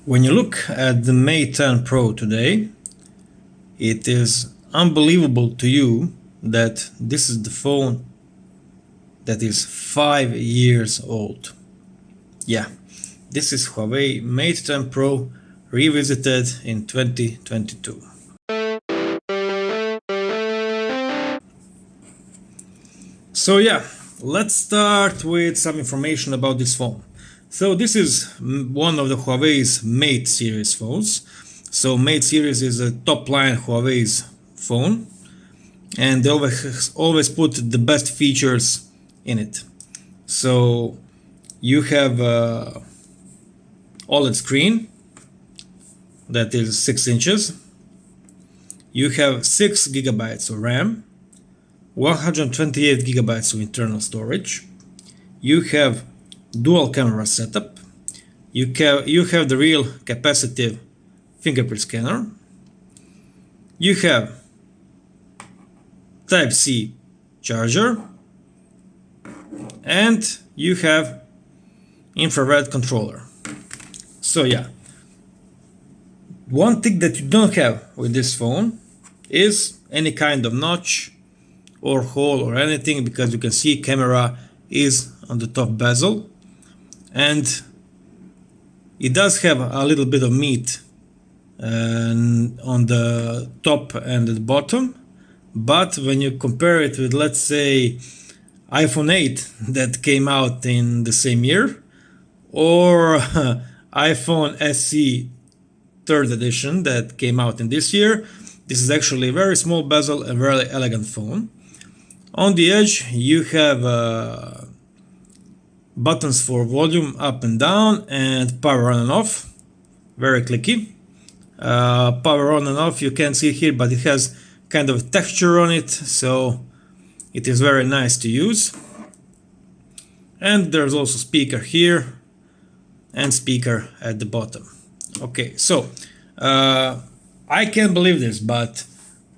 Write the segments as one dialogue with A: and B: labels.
A: When you look at the Mate 10 Pro today, it is unbelievable to you that this is the phone that is 5 years old. Yeah, this is Huawei Mate 10 Pro revisited in 2022. So yeah, let's start with some information about this phone. So this is one of the Huawei's Mate series phones. So Mate series is a top line Huawei's phone, and they always put the best features in it. So you have OLED screen that is 6 inches. You have 6 gigabytes of RAM, 128 gigabytes of internal storage. You have dual camera setup. You have the real capacitive fingerprint scanner. You have Type-C charger, and you have infrared controller. So yeah, one thing that you don't have with this phone is any kind of notch or hole or anything, because you can see camera is on the top bezel, and it does have a little bit of meat on the top and the bottom. But when you compare it with, let's say, iPhone 8 that came out in the same year, or iPhone SE 3rd edition that came out in this year, this is actually a very small bezel and very elegant phone. On the edge you have buttons for volume up and down and power on and off, very clicky. Power on and off you can't see here, but it has kind of texture on it, so it is very nice to use. And there's also speaker here and speaker at the bottom. Okay, so I can't believe this, but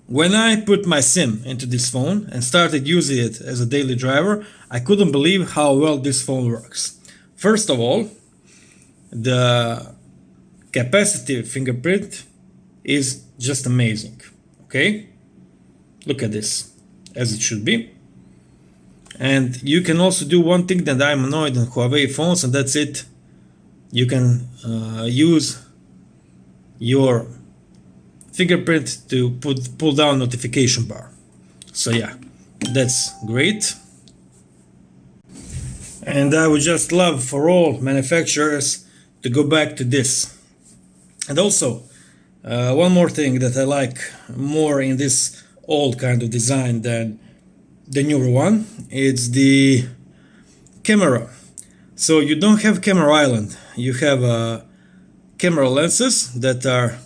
A: when I put my SIM into this phone and started using it as a daily driver, I couldn't believe how well this phone works. First of all, the capacitive fingerprint is just amazing. Okay, look at this, as it should be. And you can also do one thing that I'm annoyed on Huawei phones, and that's it. You can use your fingerprint to pull down notification bar. So yeah, that's great. And I would just love for all manufacturers to go back to this. And also, one more thing that I like more in this old kind of design than the newer one, it's the camera. So you don't have camera island, you have camera lenses that are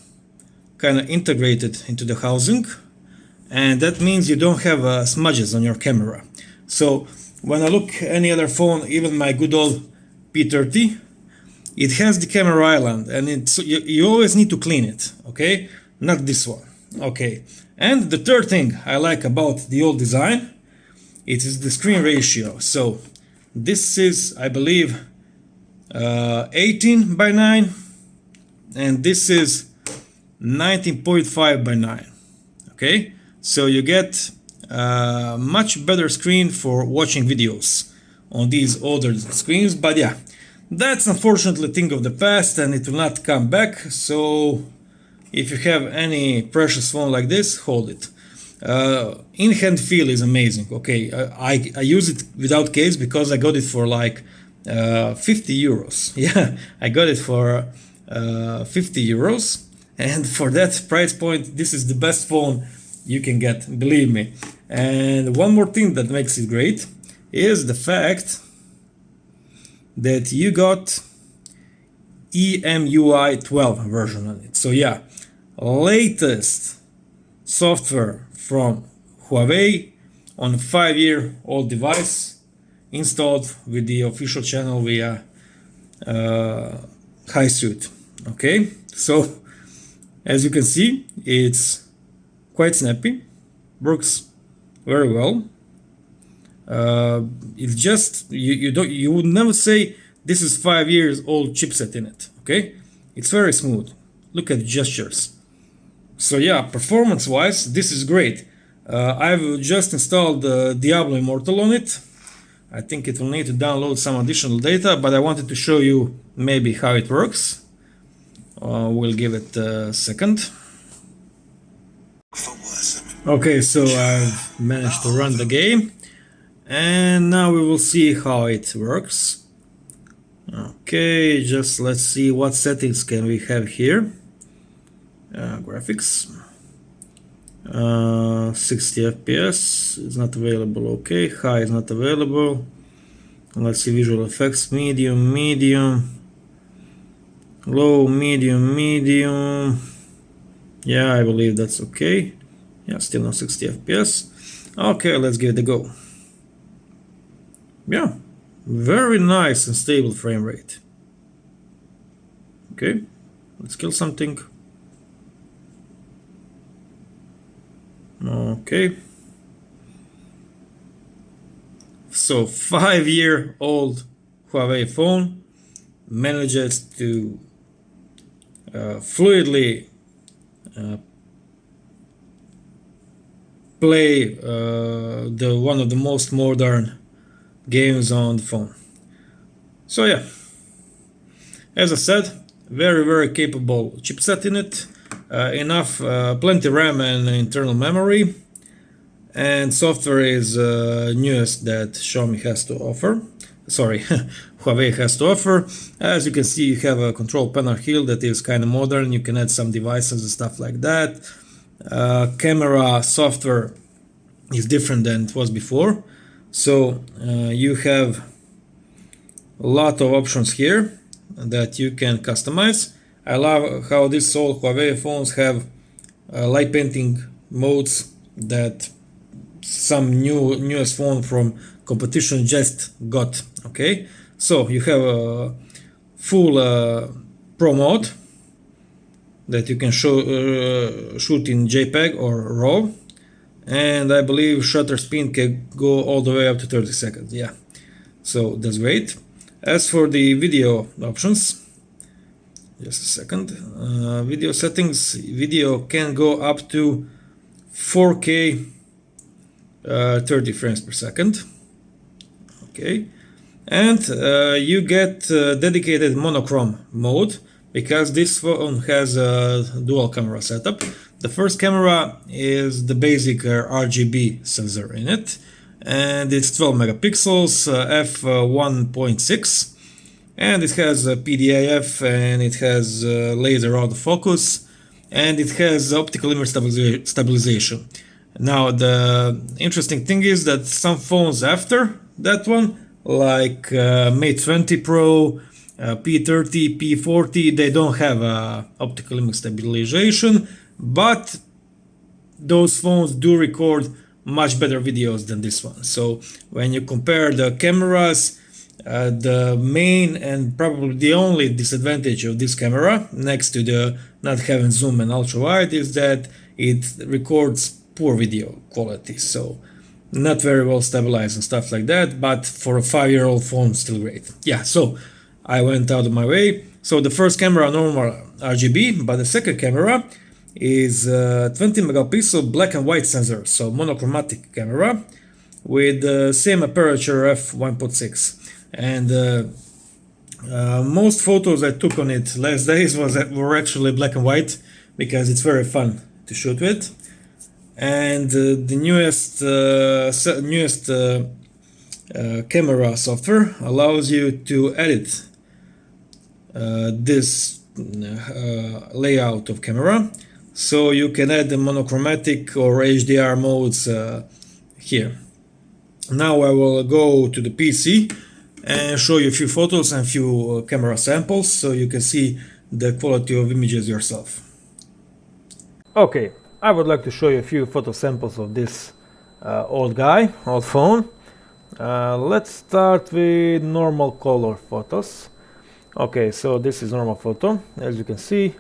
A: kind of integrated into the housing, and that means you don't have smudges on your camera. So when I look any other phone, even my good old P30, it has the camera island, and it's you always need to clean it, okay? Not this one. Okay, and the third thing I like about the old design, it is the screen ratio. So this is, I believe, 18 by 9, and this is 19.5 by 9. Okay, so you get a much better screen for watching videos on these older screens. But yeah, that's unfortunately a thing of the past, and it will not come back. So if you have any precious phone like this, hold it. In-hand feel is amazing. Okay, I use it without case because I got it for like 50 euros. Yeah, I got it for 50 euros, and for that price point, this is the best phone you can get, believe me. And one more thing that makes it great is the fact that you got EMUI 12 version on it. So yeah, latest software from Huawei on a 5-year-old device, installed with the official channel via HiSuite. Okay, so as you can see, it's quite snappy, works very well. It's just you would never say this is 5 years old chipset in it. Okay, It's very smooth. Look at the gestures. So yeah, performance-wise, this is great. I've just installed Diablo Immortal on it. I think it will need to download some additional data, but I wanted to show you maybe how it works. We'll give it a second. Okay, so I've managed to run the game, and now we will see how it works. Okay, just let's see what settings can we have here. Graphics. 60 FPS is not available. Okay, high is not available. Let's see, visual effects, medium, low, medium. Yeah, I believe that's okay. Yeah, still not 60 FPS. Okay, let's give it a go. Yeah, very nice and stable frame rate. Okay, let's kill something. Okay. So 5-year-old Huawei phone manages to fluidly play one of the most modern games on the phone. So yeah, as I said, very capable chipset in it, plenty RAM and internal memory, and software is newest that Xiaomi has to offer. Sorry, Huawei has to offer. As you can see, you have a control panel here that is kind of modern. You can add some devices and stuff like that. Camera software is different than it was before, so you have a lot of options here that you can customize. I love how these all Huawei phones have light painting modes that some newest phone from competition just got. Okay, so you have a full Pro mode that you can shoot in JPEG or RAW, and I believe shutter speed can go all the way up to 30 seconds. Yeah, so that's great. As for the video options, just a second. Video settings, video can go up to 4K 30 frames per second. Okay, and you get dedicated monochrome mode because this phone has a dual camera setup. The first camera is the basic RGB sensor in it, and it's 12 megapixels, f1.6, and it has a PDAF, and it has laser autofocus, and it has optical image stabilization. Now the interesting thing is that some phones after that one, like Mate 20 Pro, P30, P40, they don't have optical image stabilization, but those phones do record much better videos than this one. So when you compare the cameras, the main and probably the only disadvantage of this camera, next to the not having zoom and ultra wide, is that it records poor video quality, so not very well stabilized and stuff like that, but for a 5-year-old phone, still great. Yeah, so I went out of my way. So the first camera, normal RGB, but the second camera is 20 megapixel black and white sensor, so monochromatic camera with the same aperture f1.6, and most photos I took on it last days were actually black and white because it's very fun to shoot with. And the newest camera software allows you to edit this layout of camera, so you can add the monochromatic or HDR modes here. Now I will go to the PC and show you a few photos and a few camera samples so you can see the quality of images yourself. Okay, I would like to show you a few photo samples of this old phone. Let's start with normal color photos. Okay, so this is normal photo. As you can see,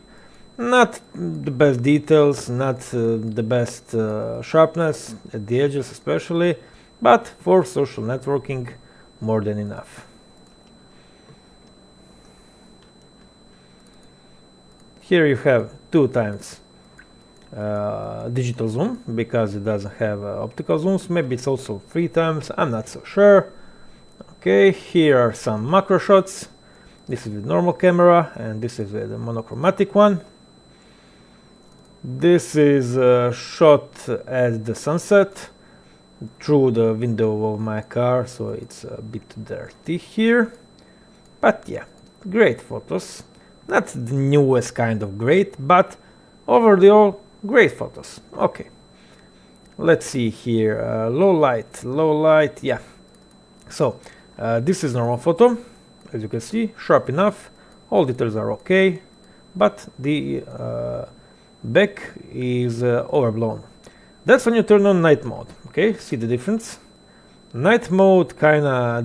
A: not the best details, not the best sharpness at the edges especially, but for social networking, more than enough. Here you have 2 times digital zoom because it doesn't have optical zooms. Maybe it's also 3 times, I'm not so sure. Okay, here are some macro shots. This is with normal camera and this is with the monochromatic one. This is a shot at the sunset through the window of my car, so it's a bit dirty here. But yeah, great photos. Not the newest kind of great, but overall great photos. Okay, let's see here. Low light, yeah. So this is normal photo. As you can see, sharp enough, all details are okay, but the back is overblown. That's when you turn on night mode. Okay, see the difference? Night mode kinda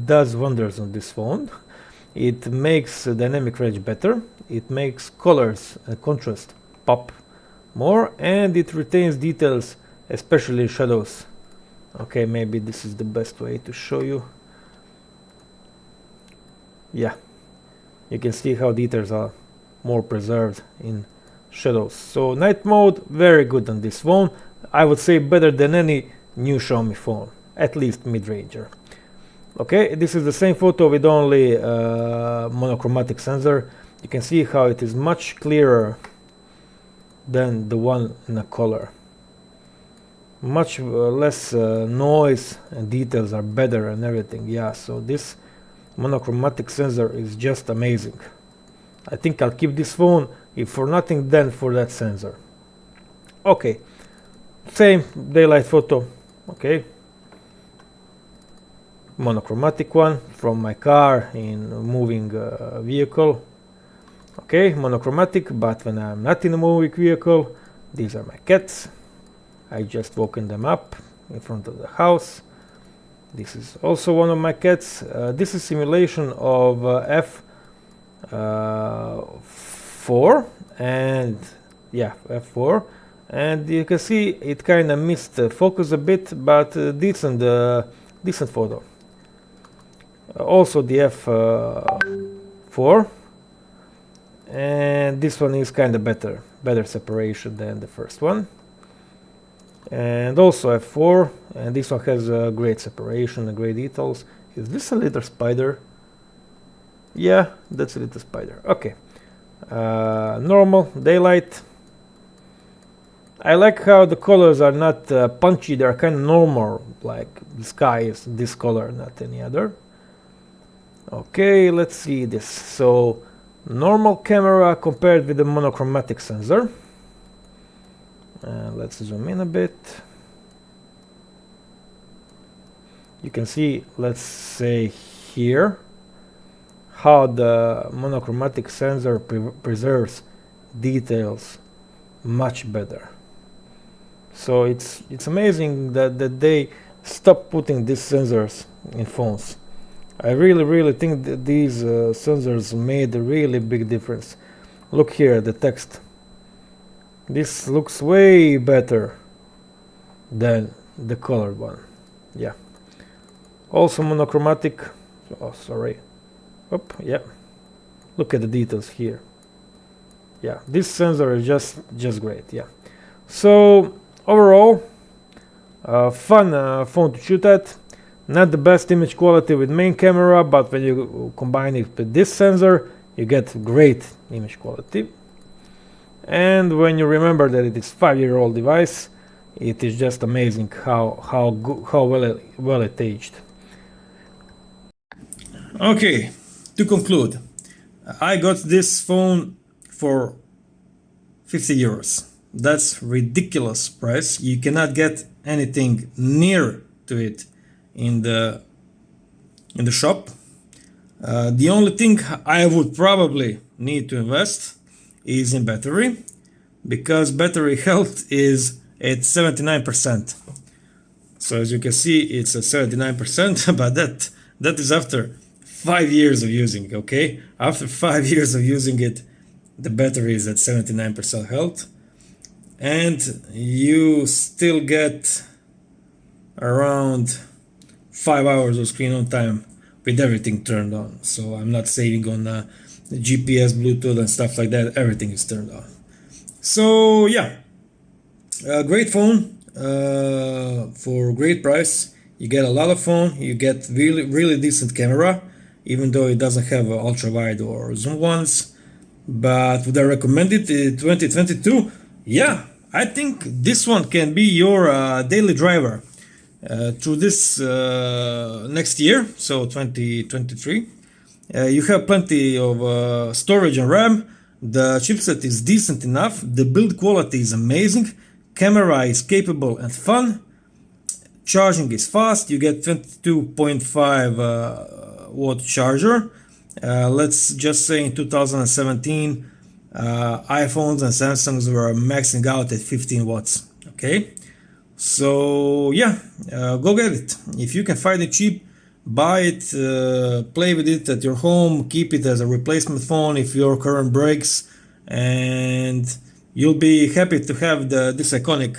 A: does wonders on this phone. It makes dynamic range better, it makes colors and contrast pop more, and it retains details, especially shadows. Okay, maybe this is the best way to show you. Yeah, you can see how details are more preserved in shadows. So night mode, very good on this phone. I would say better than any new Xiaomi phone, at least mid-ranger. Okay, this is the same photo with only monochromatic sensor. You can see how it is much clearer than the one in a color. Much less noise and details are better and everything. Yeah, so this monochromatic sensor is just amazing. I think I'll keep this phone if for nothing then for that sensor. Okay, same daylight photo. Okay, monochromatic one from my car in a moving vehicle. Okay, monochromatic, but when I'm not in a moving vehicle, these are my cats. I just woken them up in front of the house. This is also one of my cats. This is simulation of F4 and yeah, F4, and you can see it kind of missed focus a bit, but decent photo. Also the F4, and this one is kind of better separation than the first one. And also F4, and this one has great separation and great details. Is this a little spider? Yeah, that's a little spider. Okay, normal daylight. I like how the colors are not punchy, they're kind of normal, like the sky is this color, not any other. Okay, let's see this. So normal camera compared with the monochromatic sensor. Let's zoom in a bit. You can see, let's say here, how the monochromatic sensor preserves details much better. So it's amazing that they stopped putting these sensors in phones. I really think that these sensors made a really big difference. Look here, the text. This looks way better than the colored one. Yeah. Also monochromatic. Oh, sorry. Up, yeah. Look at the details here. Yeah, this sensor is just great. Yeah. So overall, fun phone to shoot at. Not the best image quality with main camera, but when you combine it with this sensor, you get great image quality. And when you remember that it is 5-year-old device, it is just amazing how well it aged. Okay, to conclude, I got this phone for 50 euros. That's ridiculous price. You cannot get anything near to it in the shop. The only thing I would probably need to invest is in battery, because battery health is at 79%. So as you can see, it's at 79%, but that is after 5 years of using it. Okay, after 5 years of using it, the battery is at 79% health, and you still get around 5 hours of screen on time with everything turned on. So I'm not saving on the GPS, Bluetooth, and stuff like that. Everything is turned on. So yeah, great phone for great price. You get a lot of phone. You get really decent camera, even though it doesn't have ultra wide or zoom ones. But would I recommend it in 2022? Yeah, I think this one can be your daily driver through this next year, so 2023. You have plenty of storage and RAM. The chipset is decent enough. The build quality is amazing. Camera is capable and fun. Charging is fast. You get 22.5 watt charger. Let's just say in 2017, iPhones and Samsungs were maxing out at 15 watts. Okay, so yeah, go get it. If you can find it cheap, buy it, play with it at your home, keep it as a replacement phone if your current breaks, and you'll be happy to have this iconic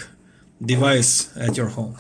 A: device at your home.